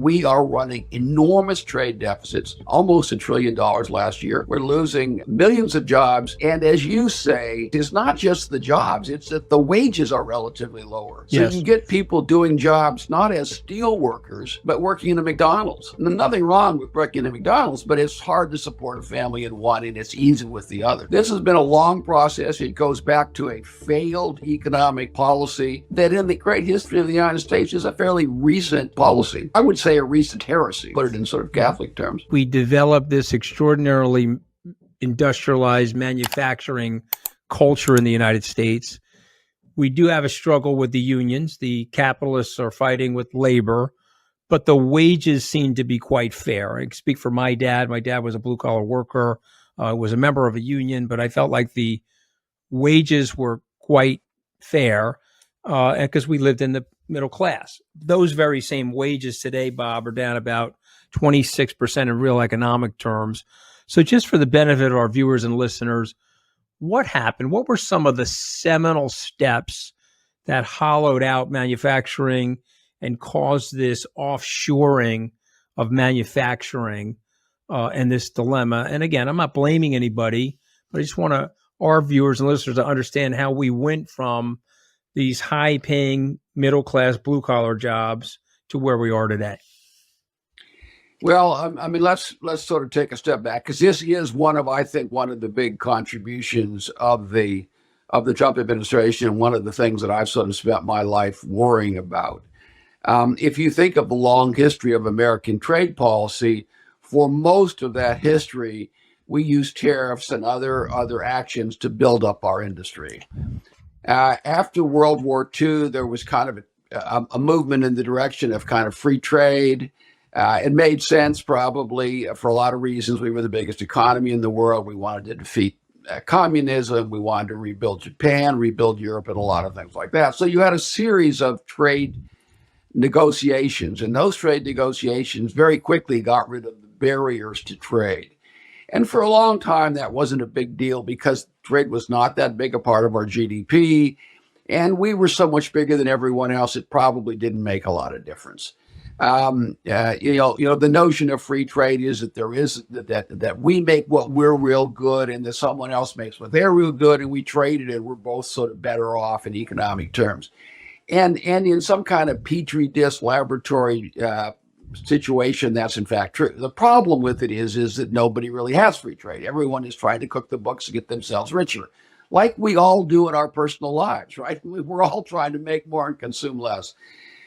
We are running enormous trade deficits, almost $1 trillion last year. We're losing millions of jobs. And as you say, it's not just the jobs, it's that the wages are relatively lower. So Yes. you get people doing jobs not as steel workers, but working in a McDonald's. And nothing wrong with working in a McDonald's, but it's hard to support a family in one and it's easy with the other. This has been a long process. It goes back to a failed economic policy that in the great history of the United States is a fairly recent policy. I would say a recent heresy, put it in sort of Catholic terms. We developed this extraordinarily industrialized manufacturing culture in the United States. We do have a struggle with the unions. The capitalists are fighting with labor, but the wages seem to be quite fair. I speak for my dad. My dad was a blue-collar worker, was a member of a union, but I felt like the wages were quite fair because we lived in the middle class. Those very same wages today, Bob, are down about 26% in real economic terms. So just for the benefit of our viewers and listeners, what happened? What were some of the seminal steps that hollowed out manufacturing and caused this offshoring of manufacturing and this dilemma? And again, I'm not blaming anybody, but I just want our viewers and listeners to understand how we went from these high-paying, middle-class, blue-collar jobs to where we are today. Well, I mean, let's sort of take a step back, because this is one of the big contributions of the Trump administration, and one of the things that I've sort of spent my life worrying about. If you think of the long history of American trade policy, for most of that history, we used tariffs and other actions to build up our industry. After World War II, there was kind of a movement in the direction of kind of free trade. It made sense probably for a lot of reasons. We were the biggest economy in the world. We wanted to defeat communism. We wanted to rebuild Japan, rebuild Europe, and a lot of things like that. So you had a series of trade negotiations, and those trade negotiations very quickly got rid of the barriers to trade. And for a long time, that wasn't a big deal because trade was not that big a part of our GDP. And we were so much bigger than everyone else, it probably didn't make a lot of difference. The notion of free trade is that there is that we make what we're real good and that someone else makes what they're real good, and we trade it and we're both sort of better off in economic terms. And in some kind of petri dish laboratory situation, that's in fact true. The problem with it is that nobody really has free trade. Everyone is trying to cook the books to get themselves richer, like we all do in our personal lives, right? We're all trying to make more and consume less.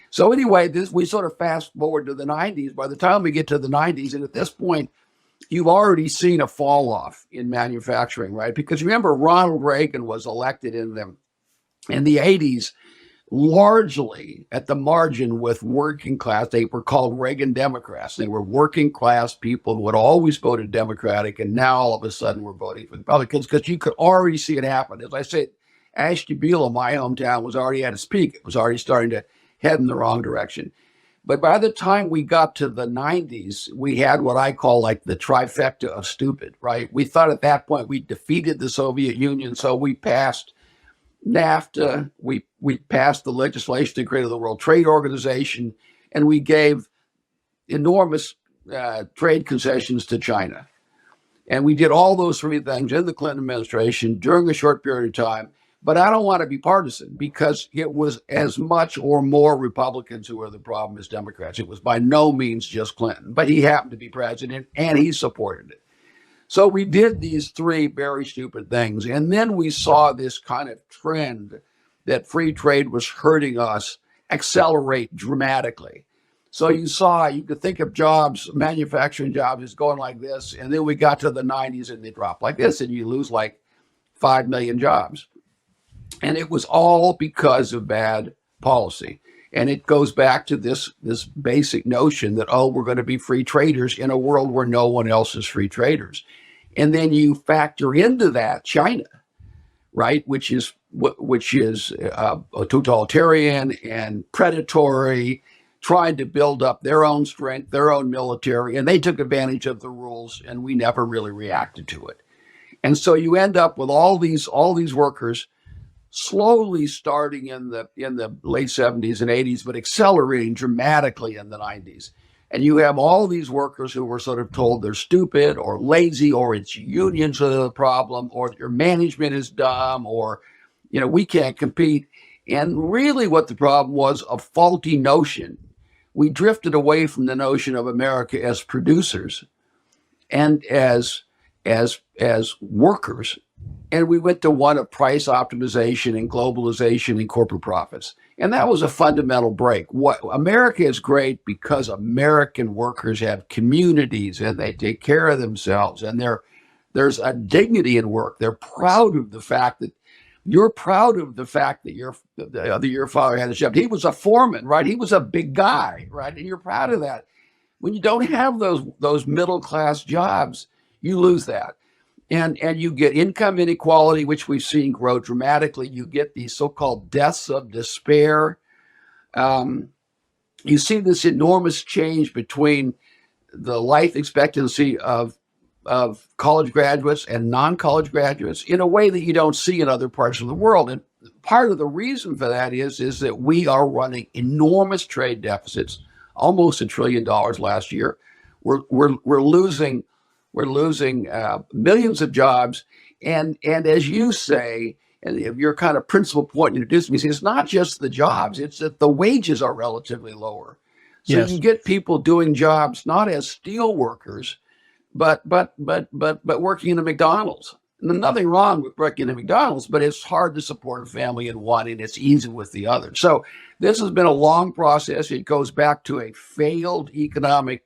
So anyway, we sort of fast forward to the 90s. By the time we get to the 90s, and at this point, you've already seen a fall off in manufacturing, right? Because remember, Ronald Reagan was elected in the 80s, largely at the margin with working class. They were called Reagan Democrats. They were working class people who had always voted Democratic, and now all of a sudden we're voting for the Republicans, because you could already see it happen. As I said, Ashtabula, my hometown, was already at its peak. It was already starting to head in the wrong direction. But by the time we got to the 90s, we had what I call like the trifecta of stupid, right? We thought at that point we defeated the Soviet Union, so we passed NAFTA, we passed the legislation to create the World Trade Organization, and we gave enormous trade concessions to China. And we did all those three things in the Clinton administration during a short period of time. But I don't want to be partisan, because it was as much or more Republicans who were the problem as Democrats. It was by no means just Clinton, but he happened to be president and he supported it. So we did these three very stupid things. And then we saw this kind of trend that free trade was hurting us accelerate dramatically. So you could think of jobs, manufacturing jobs, as going like this. And then we got to the 90s and they dropped like this, and you lose like 5 million jobs. And it was all because of bad policy. And it goes back to this basic notion that, we're going to be free traders in a world where no one else is free traders. And then you factor into that China, right, which is a totalitarian and predatory, trying to build up their own strength, their own military, and they took advantage of the rules, and we never really reacted to it. And so you end up with all these workers slowly starting in the late 70s and 80s, but accelerating dramatically in the 90s. And you have all these workers who were sort of told they're stupid or lazy, or it's unions are the problem, or your management is dumb, or, we can't compete. And really what the problem was, a faulty notion. We drifted away from the notion of America as producers and as workers. And we went to one of price optimization and globalization and corporate profits. And that was a fundamental break. America is great because American workers have communities and they take care of themselves, and there's a dignity in work. They're proud of the fact that you're proud of the fact that your father had a job. He was a foreman, right? He was a big guy, right? And you're proud of that. When you don't have those middle class jobs, you lose that. And you get income inequality, which we've seen grow dramatically. You get these so-called deaths of despair. You see this enormous change between the life expectancy of college graduates and non-college graduates in a way that you don't see in other parts of the world. And part of the reason for that is that we are running enormous trade deficits, almost $1 trillion last year. We're losing millions of jobs. And as you say, and your kind of principal point you introduced me, it's not just the jobs, it's that the wages are relatively lower. So Yes. you can get people doing jobs not as steel workers, but working in a McDonald's. And nothing wrong with working in a McDonald's, but it's hard to support a family in one, and it's easy with the other. So this has been a long process. It goes back to a failed economic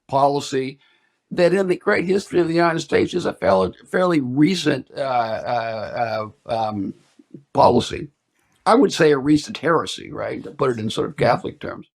policy that in the great history of the United States is a fairly recent policy. I would say a recent heresy, right? To put it in sort of Catholic terms.